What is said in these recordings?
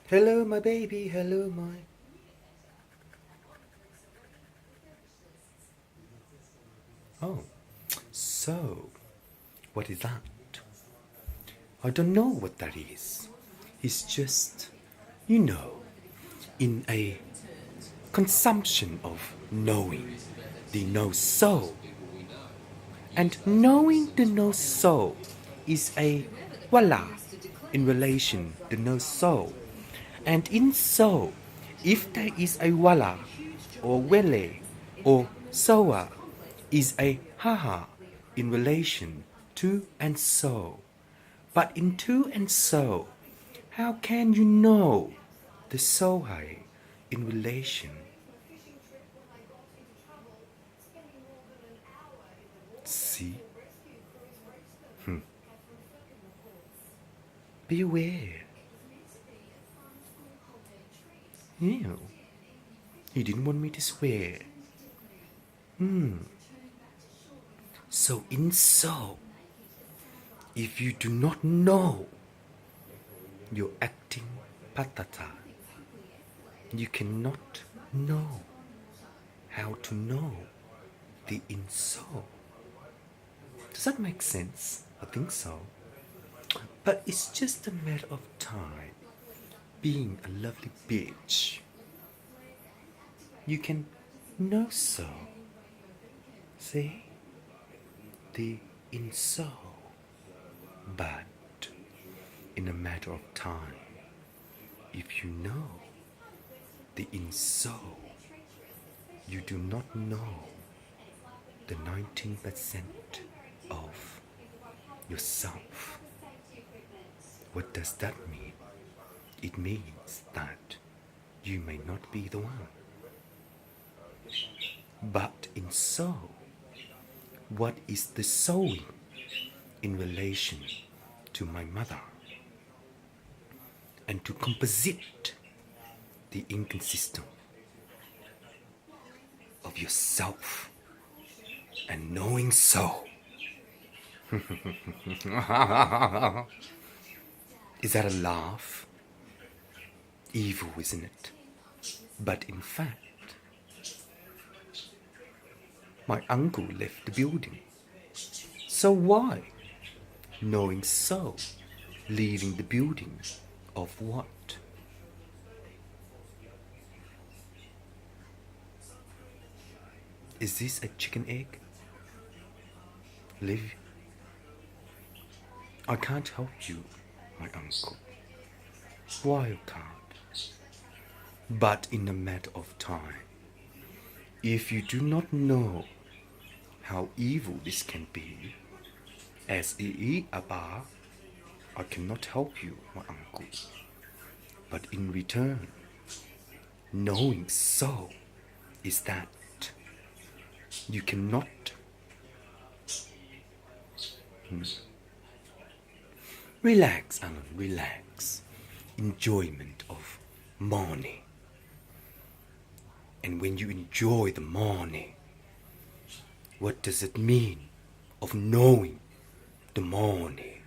Hello, my baby. Hello, my. Oh, so what is that? I don't know what that is. It's just, you know, in a consumption of knowing the no soul. And knowing the no soul is a voila in relation to no soul. And in soul, if there is a voila or wele or soa, is a haha in relation to and so. But in to and so, how can you know the sohai in relation? See? Be aware. Ew. He didn't want me to swear. So in so, if you do not know, you're acting patata. You cannot know how to know the in so. Does that make sense? I think so. But it's just a matter of time. Being a lovely bitch, you can know so. See? The in so. But in a matter of time, if you know the in so, you do not know the 19% of yourself. What does that mean? It means that you may not be the one. But in so, what is the sowing in relation to my mother? And to composite the inconsistent of yourself and knowing so. Is that a laugh? Evil, isn't it? But in fact, my uncle left the building. So why? Knowing so, leaving the building of what? Is this a chicken egg? Live? I can't help you, my uncle. Why you can't? But in a matter of time, if you do not know how evil this can be, as Abba, I cannot help you, my uncle. But in return, knowing so is that you cannot relax, Alan, relax. Enjoyment of morning. And when you enjoy the morning, what does it mean of knowing the morning?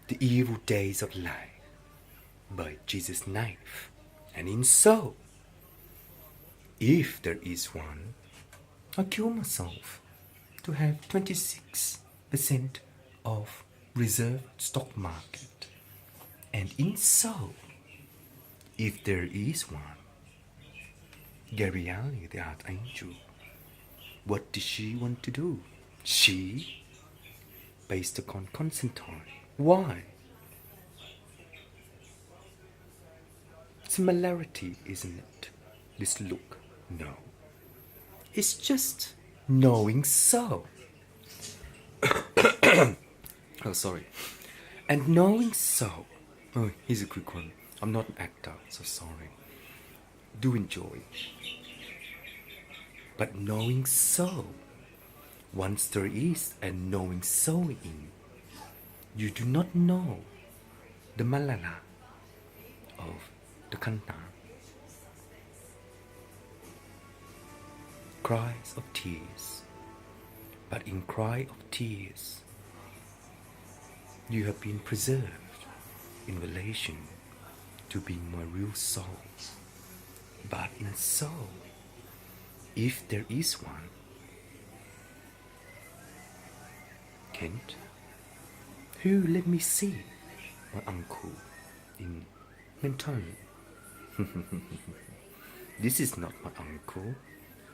The evil days of life by Jesus' knife. And in so, if there is one, I kill myself to have 26% of reserved stock market. And in so, if there is one, Gabrielle, the archangel, what does she want to do? She, based upon Constantine. Why? Similarity, isn't it? This look, no. It's just knowing so. Oh, sorry. And knowing so. Oh, here's a quick one. I'm not an actor, so sorry. Do enjoy. But knowing so. Once there is a knowing sowing, you do not know the malala of the kanta. Cries of tears. But in cry of tears, you have been preserved in relation to be my real soul. But in soul, if there is one, Kent, who let me see my uncle in Mentone. This is not my uncle,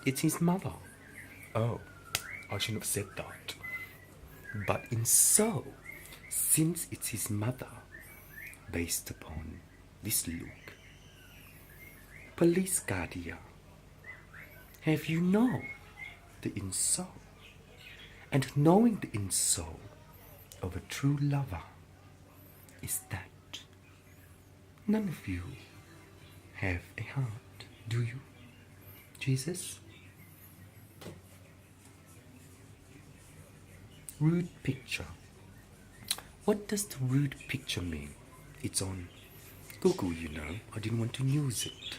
it's his mother. Oh, I shouldn't have said that. But in soul, since it's his mother, based upon this look, police guardian, have you know the in soul? And knowing the in soul of a true lover is that none of you have a heart, do you, Jesus? Rude picture. What does the rude picture mean? It's on Google, you know. I didn't want to use it.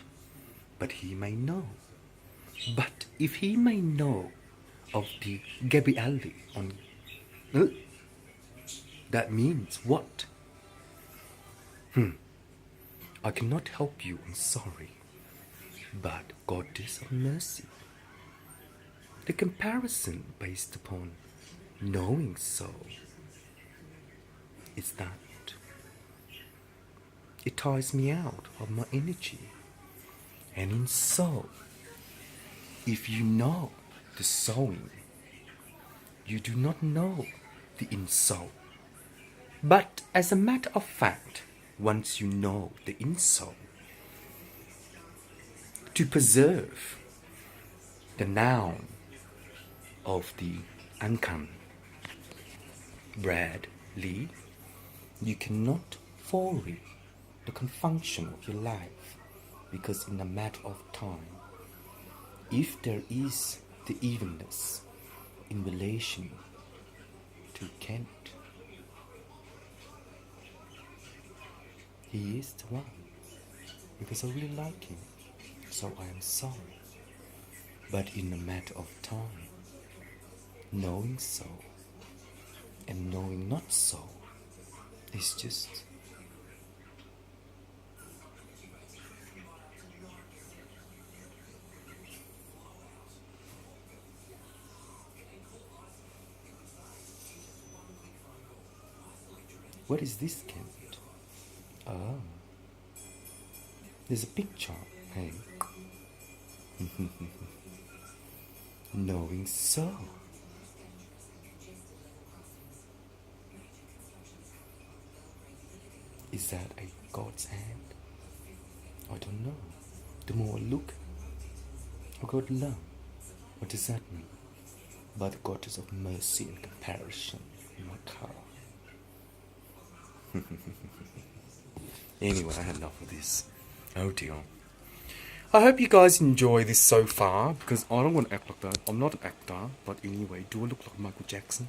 But he may know. But if he may know of the Gabrielli on... that means what? I cannot help you, I'm sorry. But Goddess of Mercy. The comparison based upon knowing soul is that it tires me out of my energy. And in soul, if you know the sowing, you do not know the in soul. But as a matter of fact, once you know the in soul, to preserve the noun of the Ankan, Brad Lee, you cannot vary the confunction of your life, because in a matter of time, if there is the evenness in relation to Kent, he is the one, because I really like him, so I am sorry. But in a matter of time, knowing so and knowing not so is just what is this, Kent? Oh, there's a picture, hey. Knowing so. Is that a God's hand? I don't know. The more I look, I got love. What does that mean? By the Goddess of Mercy and Comparison in my car. Anyway, I had enough of this. Oh dear. I hope you guys enjoy this so far, because I don't want to act like that. I'm not an actor, but anyway, do I look like Michael Jackson?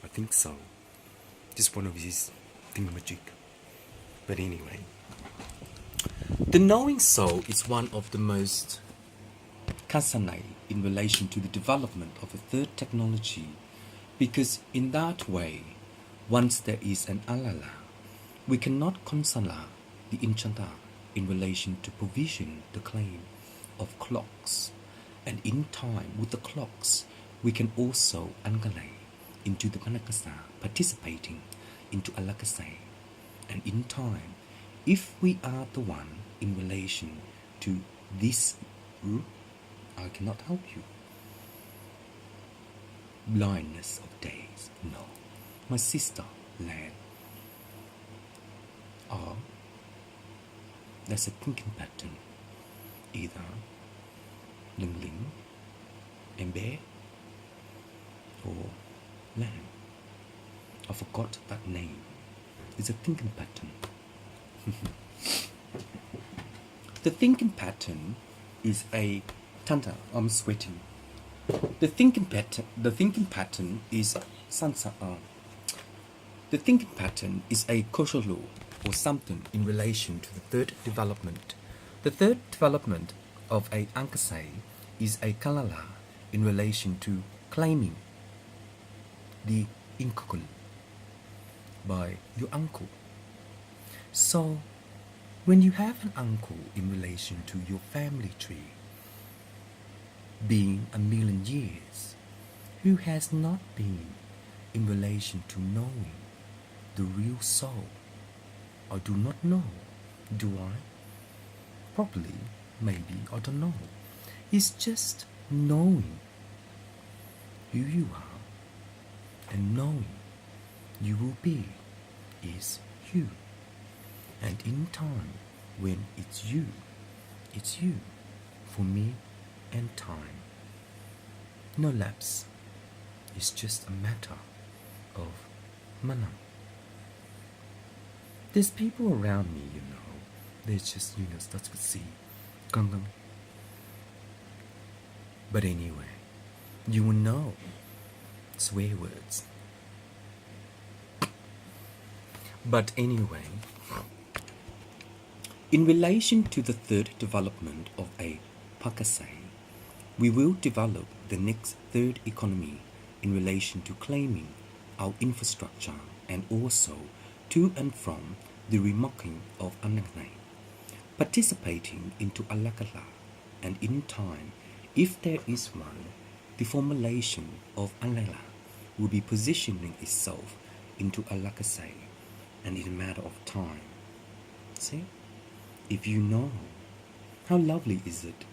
I think so. Just one of his thingamajig. But anyway, the knowing soul is one of the most kasane in relation to the development of a third technology, because in that way, once there is an alala, we cannot consola the inchanta in relation to provision the claim of clocks, and in time with the clocks we can also angale into the panakasa, participating into alakase, and in time if we are the one in relation to this group, I cannot help you. Blindness of days, no. My sister land. Or there's a thinking pattern, either Ling Ling, Embe, or Lamb. I forgot that name. It's a thinking pattern. The thinking pattern is a Tanta. I'm sweating. The thinking pattern is Sansa. The thinking pattern is a kosholu, or something in relation to the third development. The third development of a ankasai is a kalala in relation to claiming the inkukul by your uncle. So When you have an uncle in relation to your family tree, being a million years, who has not been in relation to knowing the real soul? I do not know, do I? Probably, maybe, I don't know. It's just knowing who you are and knowing you will be is you. And in time, when it's you for me and time. No lapse. It's just a matter of manam. There's people around me, there's just, starts to see. But anyway, you will know swear words. But anyway, in relation to the third development of a pakasai, we will develop the next third economy in relation to claiming our infrastructure and also to and from the remarking of Anangnai, participating into Alakala, and in time, if there is one, the formulation of Alala will be positioning itself into Alakasai, and in a matter of time. See? If you know, how lovely is it?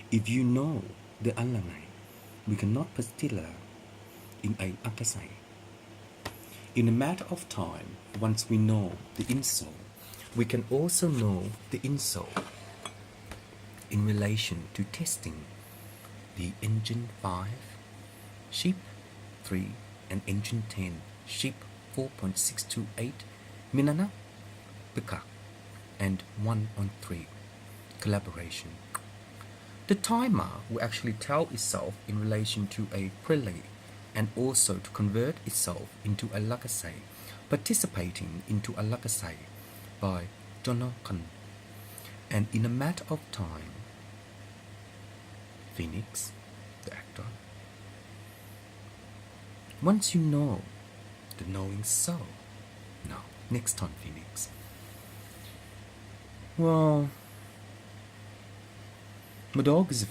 If you know the Alangai, we cannot pastilla in a Akasai. In a matter of time, once we know the insole, we can also know the insole in relation to testing the engine 5, sheep 3, and engine 10, sheep 4.628, Minana, Pika, and 1 on 3, collaboration. The timer will actually tell itself in relation to a prelay and also to convert itself into a lakasai, participating into a lakasai by Donokan. And in a matter of time, Phoenix, the actor, once you know the knowing soul. No, next time, Phoenix. Well, my dog is a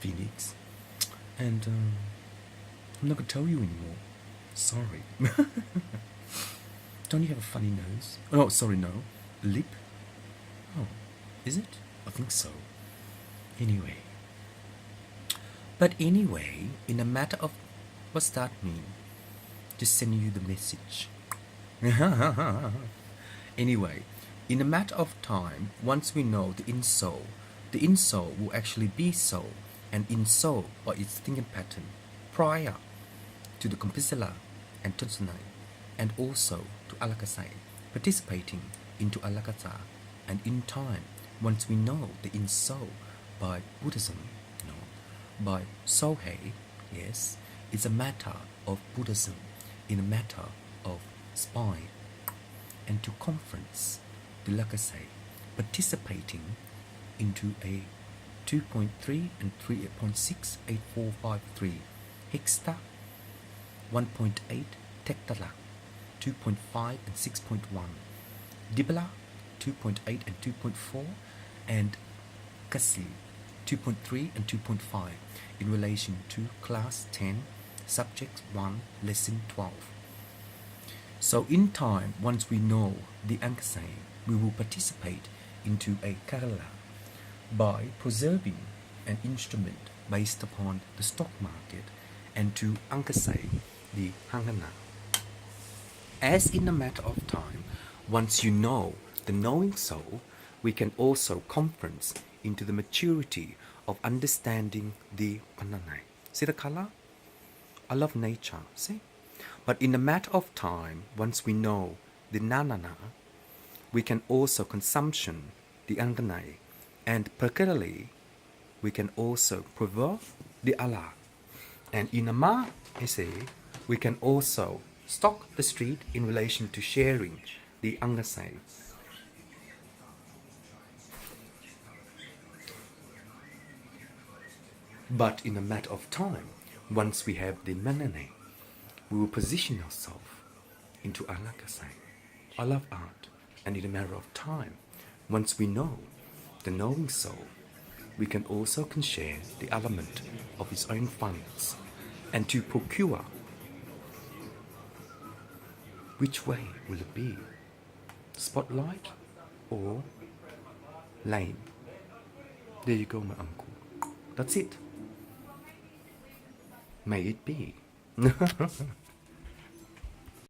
Phoenix, and I'm not going to tell you anymore. Sorry. Don't you have a funny nose? Oh, sorry, no. Lip? Oh, is it? I think so. Anyway. But anyway, in a matter of... What's that mean? Just sending you the message. Anyway, in a matter of time, once we know the insole will actually be soul, and insole by its thinking pattern prior to the Kompisala and Tunsanai, and also to Alakasai, participating into Alakata, and in time, once we know the insole by Buddhism, by Sohei, yes, it's a matter of Buddhism in a matter of spine, and to conference the Lakasai, participating into a 2.3 and 3.68453 hexta, 1.8 tektala, 2.5 and 6.1 dibala, 2.8 and 2.4, and kasi, 2.3 and 2.5 in relation to class 10, subject 1, lesson 12. So in time, once we know the Ankasai, we will participate into a Kerala by preserving an instrument based upon the stock market and to Ankasai the Hangana. As in a matter of time, once you know the knowing soul, we can also conference into the maturity of understanding the Pananai. See the color? I love nature, see? But in a matter of time, once we know the Nanana, we can also consumption the Anganai, and particularly we can also preserve the Allah. And in a ma, we can also stock the street in relation to sharing the Angasai. But in a matter of time, once we have the Manane, we will position ourselves into Alakasai. I love art, and in a matter of time, Once we know the knowing soul, we can also can share the element of his own funds and to procure. Which way will it be? Spotlight or lane? There you go, my uncle. That's it. May it be.